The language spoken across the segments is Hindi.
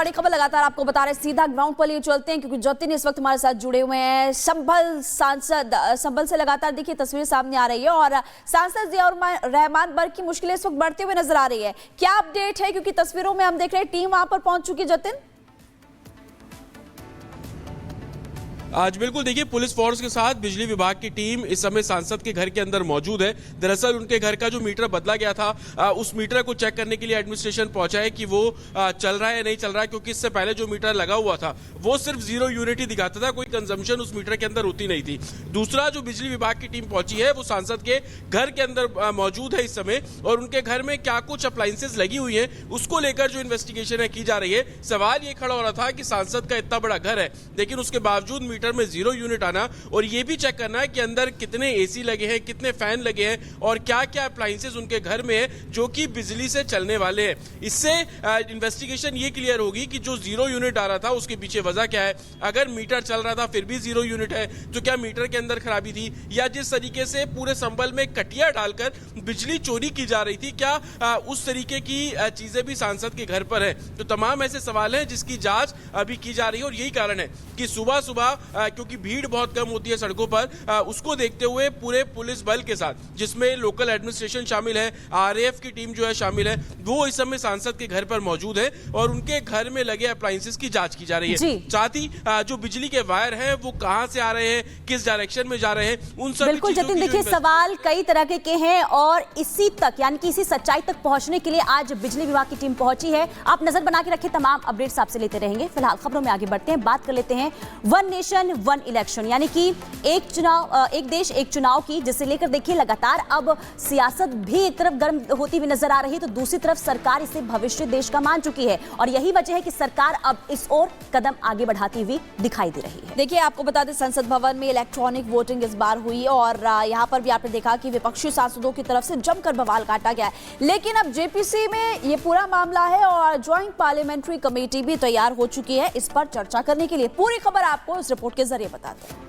बड़ी खबर लगातार आपको बता रहे हैं, सीधा ग्राउंड पर लिए चलते हैं क्योंकि जतिन इस वक्त हमारे साथ जुड़े हुए हैं। संभल से लगातार देखिए तस्वीर सामने आ रही है और सांसद जियाउर रहमान बर्ग की मुश्किलें इस वक्त बढ़ते हुए नजर आ रही है। क्या अपडेट है, क्योंकि तस्वीरों में हम देख रहे हैं टीम वहां पर पहुंच चुकी है। जतिन, आज बिल्कुल देखिए, पुलिस फोर्स के साथ बिजली विभाग की टीम इस समय सांसद के घर के अंदर मौजूद है। दरअसल उनके घर का जो मीटर बदला गया था, उस मीटर को चेक करने के लिए एडमिनिस्ट्रेशन पहुंचा है कि वो चल रहा है या नहीं चल रहा है, क्योंकि इससे पहले जो मीटर लगा हुआ था वो सिर्फ 0 यूनिट ही दिखाता था, कोई कंजम्पशन उस मीटर के अंदर होती नहीं थी। दूसरा, जो बिजली विभाग की टीम पहुंची है वो सांसद के घर के अंदर मौजूद है इस समय, और उनके घर में क्या कुछ अप्लायंसेस लगी हुई है उसको लेकर जो इन्वेस्टिगेशन है की जा रही है। सवाल ये खड़ा हो रहा था कि सांसद का इतना बड़ा घर है लेकिन उसके बावजूद मीटर में 0 यूनिट आना, और ये भी चेक करना है कि अंदर कितने एसी लगे हैं, कितने फैन लगे हैं और क्या क्या अप्लायंसेस उनके घर में है जो कि बिजली से चलने वाले हैं। इससे इन्वेस्टिगेशन ये क्लियर होगी कि जो 0 यूनिट आ रहा था उसके पीछे वजह क्या है। अगर मीटर चल रहा था फिर भी 0 यूनिट है तो क्या मीटर के अंदर खराबी थी, या जिस तरीके से पूरे संभल में कटिया डालकर बिजली चोरी की जा रही थी, क्या उस तरीके की चीजें भी सांसद के घर पर है। तो तमाम ऐसे सवाल हैं जिसकी जांच अभी की जा रही है, और यही कारण है कि सुबह सुबह क्योंकि भीड़ बहुत कम होती है सड़कों पर, उसको देखते हुए पूरे पुलिस बल के साथ, जिसमें लोकल एडमिनिस्ट्रेशन शामिल है, आरएएफ की टीम जो है शामिल है, वो इस समय सांसद के घर पर मौजूद है और उनके घर में लगे अप्लायंसेस की जांच की जा रही है। साथ ही जो बिजली के वायर हैं वो कहां से आ रहे हैं, किस डायरेक्शन में जा रहे हैं, उन सब बिल्कुल जतिन, देखिए सवाल कई तरह के हैं और इसी तक यानी कि इसी सच्चाई तक पहुंचने के लिए आज बिजली विभाग की टीम पहुंची है। आप नजर बना के रखें, तमाम अपडेट्स आपसे लेते रहेंगे। फिलहाल खबरों में आगे बढ़ते हैं, बात कर लेते हैं वन नेशन वन इलेक्शन यानी कि एक देश एक चुनाव की, जिसे लेकर देखिए लगातार अब सियासत भी एक तरफ गर्म होती हुई नजर आ रही है तो दूसरी तरफ सरकार इसे भविष्य देश का मान चुकी है और यही वजह है कि सरकार अब इस ओर कदम आगे बढ़ाती हुई दिखाई दे रही है। देखिए, आपको बता दें संसद भवन में इलेक्ट्रॉनिक वोटिंग इस बार हुई और यहाँ पर भी आपने देखा कि विपक्षी सांसदों की तरफ से जमकर बवाल काटा गया है, लेकिन अब जेपीसी में ये पूरा मामला है और ज्वाइंट पार्लियामेंट्री कमेटी भी तैयार हो चुकी है इस पर चर्चा करने के लिए। पूरी खबर आपको इस रिपोर्ट के जरिए बताते हैं।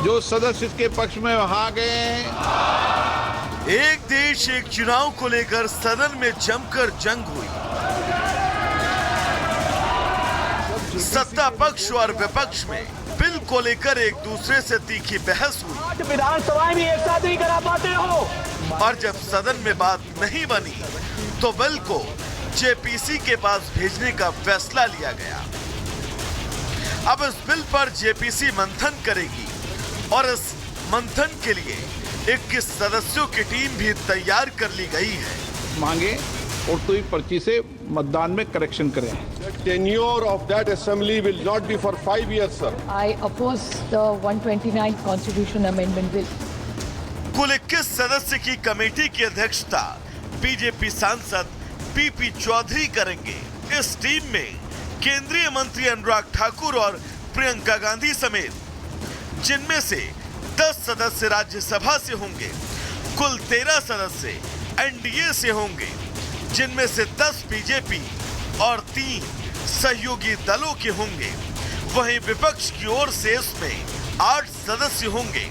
जो सदस्य इसके पक्ष में वहां गए। एक देश एक चुनाव को लेकर सदन में जमकर जंग हुई। सत्ता पक्ष और विपक्ष में बिल को लेकर एक दूसरे से तीखी बहस हुई। विधानसभा भी एक साथ नहीं करा पाते हो। और जब सदन में बात नहीं बनी तो बिल को जेपीसी के पास भेजने का फैसला लिया गया। अब इस बिल पर जेपीसी मंथन करेगी और इस मंथन के लिए 21 सदस्यों की टीम भी तैयार कर ली गई है। मांगे और तो ही पर्ची से मतदान में करेक्शन करें। Tenure of that assembly will not be for 5 years, sir. I oppose the 129th Constitution Amendment Bill. कुल 21 सदस्य की कमेटी की अध्यक्षता बीजेपी सांसद पीपी चौधरी करेंगे। इस टीम में केंद्रीय मंत्री अनुराग ठाकुर और प्रियंका गांधी समेत जिनमें से 10 सदस्य राज्यसभा से होंगे, कुल 13 सदस्य एनडीए से होंगे, जिनमें से 10 बीजेपी और 3 सहयोगी दलों के होंगे। वहीं विपक्ष की ओर से इसमें 8 सदस्य होंगे।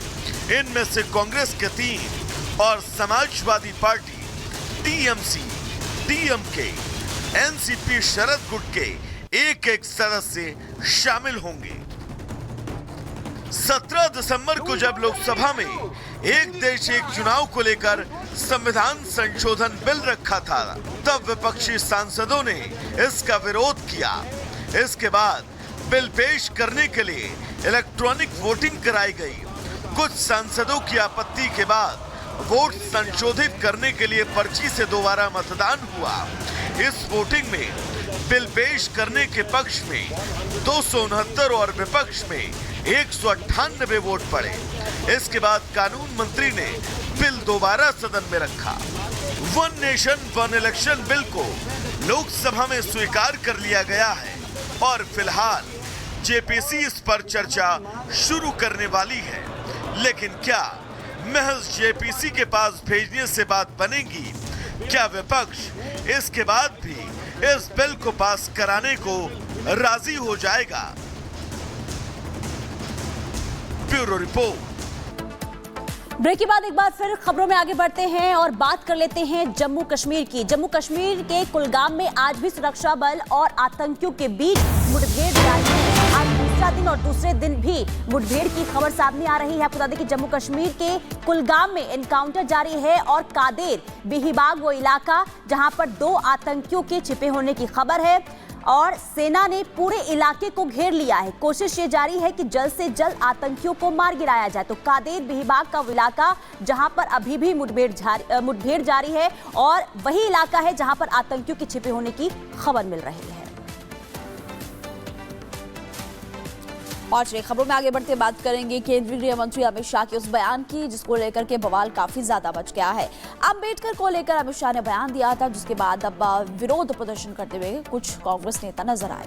इनमें से कांग्रेस के 3 और Samajwadi party, TMC, DMK, NCP Sharad गुट के एक सदस्य शामिल होंगे। 17 दिसंबर को जब लोकसभा में एक देश एक चुनाव को लेकर संविधान संशोधन बिल रखा था, तब विपक्षी सांसदों ने इसका विरोध किया। इसके बाद बिल पेश करने के लिए इलेक्ट्रॉनिक वोटिंग कराई गई। कुछ सांसदों की आपत्ति के बाद वोट संशोधित करने के लिए पर्ची से दोबारा मतदान हुआ। इस वोटिंग में बिल पेश करने के पक्ष में 269 और विपक्ष में 198 वोट पड़े। इसके बाद कानून मंत्री ने बिल दोबारा सदन में रखा। One nation one election bill को लोकसभा में स्वीकार कर लिया गया है और फिलहाल जेपीसी इस पर चर्चा शुरू करने वाली है। लेकिन क्या महज जेपीसी के पास भेजने से बात बनेगी? क्या विपक्ष इसके बाद भी इस बिल को पास कराने को राजी हो जाएगा? ब्यूरो रिपोर्ट, ब्रेक के बाद एक बार फिर खबरों में आगे बढ़ते हैं और बात कर लेते हैं जम्मू कश्मीर की। जम्मू कश्मीर के कुलगाम में आज भी सुरक्षा बल और आतंकियों के बीच मुठभेड़ जारी है। आज दूसरा दिन और दूसरे दिन भी मुठभेड़ की खबर सामने आ रही है। आपको बता दें कि जम्मू कश्मीर के कुलगाम में एनकाउंटर जारी है और कादेर बिहिबाग वो इलाका जहां पर 2 आतंकियों के छिपे होने की खबर है और सेना ने पूरे इलाके को घेर लिया है। कोशिश ये जारी है कि जल्द से जल्द आतंकियों को मार गिराया जाए। तो कादेर बिहिबाग का वो इलाका जहां पर अभी भी मुठभेड़ जारी है और वही इलाका है जहां पर आतंकियों के छिपे होने की खबर मिल रही है। और चलिए खबरों में आगे बढ़ते बात करेंगे केंद्रीय गृह मंत्री अमित शाह के उस बयान की जिसको लेकर के बवाल काफी ज्यादा मच गया है। अम्बेडकर को लेकर अमित शाह ने बयान दिया था जिसके बाद अब विरोध प्रदर्शन करते हुए कुछ कांग्रेस नेता नजर आए।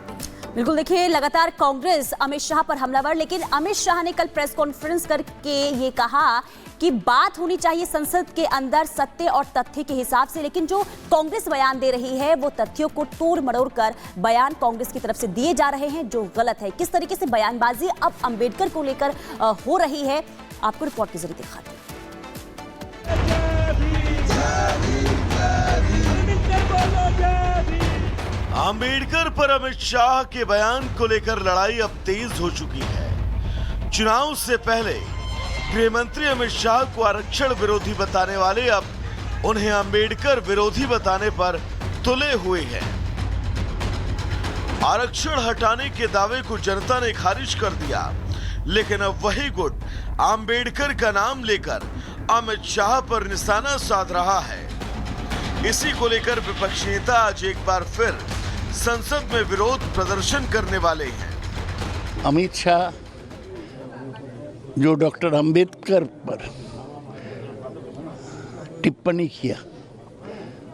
बिल्कुल देखिए, लगातार कांग्रेस अमित शाह पर हमलावर, लेकिन अमित शाह ने कल प्रेस कॉन्फ्रेंस करके ये कहा कि बात होनी चाहिए संसद के अंदर सत्य और तथ्य के हिसाब से, लेकिन जो कांग्रेस बयान दे रही है वो तथ्यों को तोड़ मरोड़ कर बयान कांग्रेस की तरफ से दिए जा रहे हैं जो गलत है। किस तरीके से बयानबाजी अब अम्बेडकर को लेकर हो रही है, आपको रिपोर्ट के जरिए दिखाते हैं। अम्बेडकर पर अमित शाह के बयान को लेकर लड़ाई अब तेज हो चुकी है। चुनाव से पहले गृह मंत्री अमित शाह को आरक्षण विरोधी बताने वाले अब उन्हें अम्बेडकर विरोधी बताने पर तुले हुए हैं। आरक्षण हटाने के दावे को जनता ने खारिज कर दिया, लेकिन अब वही गुट अम्बेडकर का नाम लेकर अमित शाह पर निशाना साध रहा है। इसी को लेकर विपक्षी नेता आज एक बार फिर संसद में विरोध प्रदर्शन करने वाले हैं। अमित शाह जो डॉक्टर अंबेडकर पर टिप्पणी किया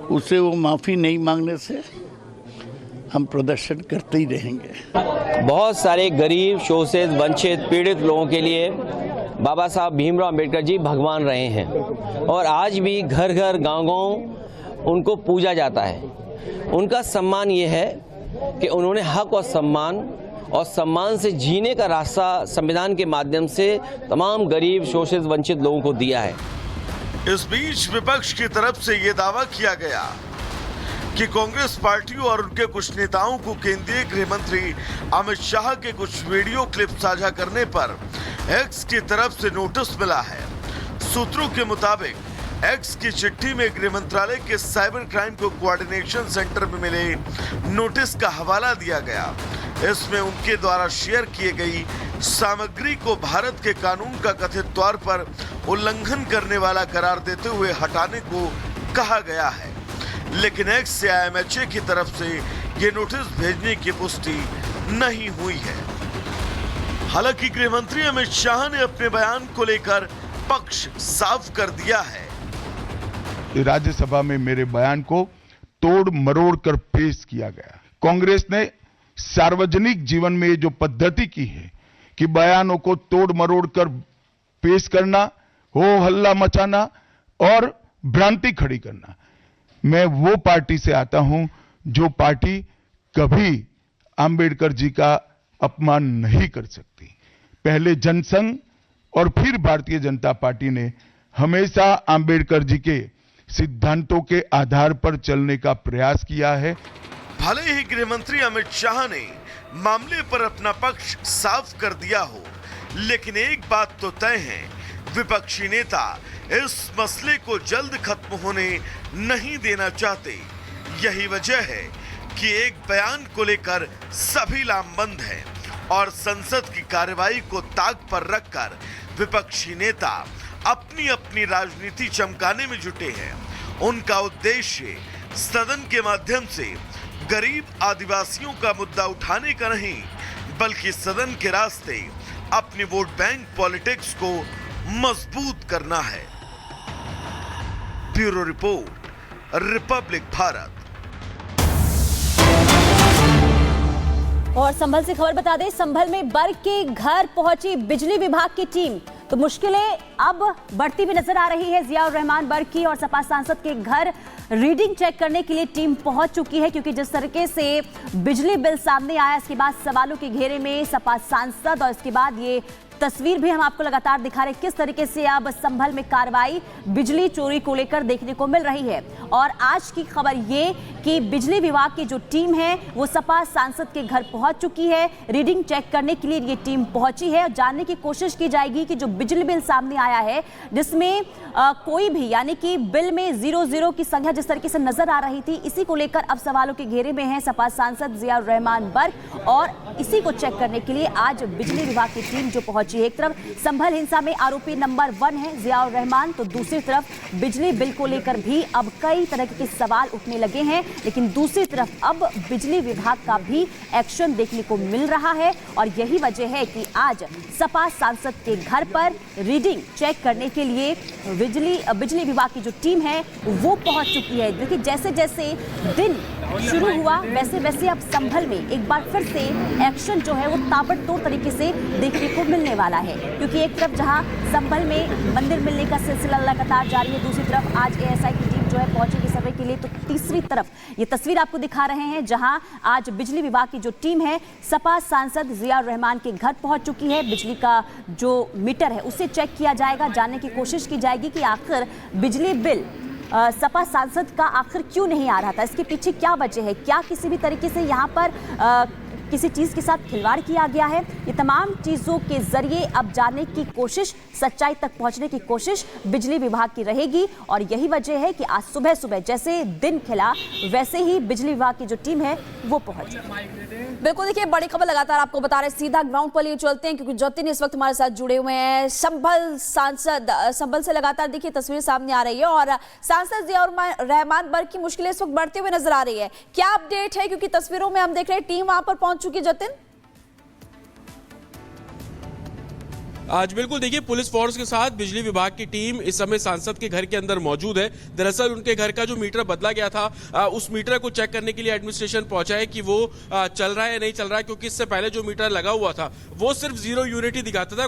उसे वो माफ़ी नहीं मांगने से हम प्रदर्शन करते ही रहेंगे। बहुत सारे गरीब, शोषित, वंचित, पीड़ित लोगों के लिए बाबा साहब भीमराव अंबेडकर जी भगवान रहे हैं और आज भी घर घर, गांव-गांव उनको पूजा जाता है। उनका सम्मान ये है कि उन्होंने हक और सम्मान से जीने का रास्ता संविधान के माध्यम से तमाम गरीब, शोषित, वंचित लोगों को दिया है। इस बीच विपक्ष की तरफ से ये दावा किया गया कि कांग्रेस पार्टी और उनके कुछ नेताओं को केंद्रीय गृह मंत्री अमित शाह के कुछ वीडियो क्लिप साझा करने पर एक्स की तरफ से नोटिस मिला है। सूत्रों के मुताबिक एक्स की चिट्ठी में गृह मंत्रालय के साइबर क्राइम को कोऑर्डिनेशन सेंटर में मिले नोटिस का हवाला दिया गया। इसमें उनके द्वारा शेयर किए गई सामग्री को भारत के कानून का कथित तौर पर उल्लंघन करने वाला करार देते हुए हटाने को कहा गया है, लेकिन एक्स से IMHA की तरफ से ये नोटिस भेजने की पुष्टि नहीं हुई है। हालांकि गृह मंत्री अमित शाह ने अपने बयान को लेकर पक्ष साफ कर दिया है। राज्यसभा में मेरे बयान को तोड़ मरोड़ कर पेश किया गया। कांग्रेस ने सार्वजनिक जीवन में ये जो पद्धति की है कि बयानों को तोड़ मरोड़ कर पेश करना, हो हल्ला मचाना और भ्रांति खड़ी करना, मैं वो पार्टी से आता हूं जो पार्टी कभी अंबेडकर जी का अपमान नहीं कर सकती। पहले जनसंघ और फिर भारतीय जनता पार्टी ने हमेशा अंबेडकर जी के सिद्धांतों के आधार पर चलने का प्रयास किया है। भले ही गृह मंत्री अमित शाह ने मामले पर अपना पक्ष साफ कर दिया हो, लेकिन एक बात तो तय है, विपक्षी नेता इस मसले को जल्द खत्म होने नहीं देना चाहते। यही वजह है कि एक बयान को लेकर सभी लामबंद हैं और संसद की कार्यवाही को ताक पर रखकर विपक्षी नेता अपनी अपनी राजनीति चमकाने में जुटे हैं। उनका उद्देश्य सदन के माध्यम से गरीब आदिवासियों का मुद्दा उठाने का नहीं, बल्कि सदन के रास्ते अपनी वोट बैंक पॉलिटिक्स को मजबूत करना है। Bureau report, Republic Bharat. और संभल से खबर बता दें, संभल में बर्ग के घर पहुंची बिजली विभाग की टीम, तो मुश्किलें अब बढ़ती हुई नजर आ रही है। जियाउर रहमान बर्ग की और सपा सांसद के घर रीडिंग चेक करने के लिए टीम पहुंच चुकी है, क्योंकि जिस तरीके से बिजली बिल सामने आया इसके बाद सवालों के घेरे में सपा सांसद और इसके बाद ये तस्वीर भी हम आपको लगातार दिखा रहे हैं किस तरीके से अब संभल में कार्रवाई बिजली चोरी को लेकर देखने को मिल रही है। और आज की खबर ये कि बिजली विभाग की जो टीम है वो सपा सांसद के घर पहुंच चुकी है। रीडिंग चेक करने के लिए ये टीम पहुंची है और जानने की कोशिश की जाएगी कि जो बिजली बिल सामने आया है जिसमें कोई भी यानी कि बिल में 00 की संख्या जिस तरीके से नजर आ रही थी, इसी को लेकर अब सवालों के घेरे में है सपा सांसद जियाउर रहमान बर्क। और इसी को चेक करने के लिए आज बिजली विभाग की टीम जो पहुंची है। एक तरफ संभल हिंसा में आरोपी नंबर 1 है जियाउर रहमान, तो दूसरी तरफ बिजली बिल को लेकर भी अब कई तरह के सवाल उठने लगे हैं। लेकिन दूसरी तरफ अब बिजली विभाग का भी एक्शन देखने को मिल रहा है और यही वजह है कि आज सपा सांसद के घर पर रीडिंग चेक करने के लिए बिजली विभाग की जो टीम है वो पहुंच चुकी है। देखिए जैसे जैसे दिन शुरू हुआ वैसे वैसे अब संभल में एक बार फिर से एक्शन जो है वो ताबड़तोड़ तरीके से देखने को मिलने वाला है, क्योंकि एक तरफ जहां संभल में मंदिर मिलने का सिलसिला लगातार जारी है, दूसरी तरफ आज एएसआई की टीम जो है पहुंचेगी सर्वे के लिए, तो तीसरी तरफ ये तस्वीर आपको दिखा रहे हैं जहां आज बिजली विभाग की जो टीम है सपा सांसद जियाउर रहमान के घर पहुंच चुकी है। बिजली का जो मीटर है उसे चेक किया जाएगा, जानने की कोशिश की जाएगी कि आखिर बिजली बिल सपा सांसद का आखिर क्यों नहीं आ रहा था, इसके पीछे क्या वजह है, क्या किसी भी तरीके से यहाँ पर किसी चीज के साथ खिलवाड़ किया गया है। ये तमाम चीजों के जरिए अब जानने की कोशिश, सच्चाई तक पहुंचने की कोशिश बिजली विभाग की रहेगी। और यही वजह है कि आज सुबह सुबह जैसे दिन खिला वैसे ही बिजली विभाग की जो टीम है वो पहुंची। बिल्कुल, देखिए बड़ी खबर लगातार आपको बता रहे हैं, सीधा ग्राउंड पर लिए चलते हैं क्योंकि जतिन इस वक्त हमारे साथ जुड़े हुए हैं। संभल सांसद, संभल से लगातार देखिए तस्वीर सामने आ रही है और सांसद जियाउर रहमान बर्क की मुश्किलें इस वक्त बढ़ती हुई नजर आ रही है। क्या अपडेट है, क्योंकि तस्वीरों में हम देख रहे हैं टीम वहां पर पहुंच चुकी है। जतिन, आज बिल्कुल देखिए पुलिस फोर्स के साथ बिजली विभाग की टीम इस समय सांसद के घर के अंदर मौजूद है। दरअसल उनके घर का जो मीटर बदला गया था उस मीटर को चेक करने के लिए एडमिनिस्ट्रेशन पहुंचा है कि वो चल रहा है या नहीं चल रहा है, क्योंकि इससे पहले जो मीटर लगा हुआ था वो सिर्फ 0 यूनिट ही दिखाता था।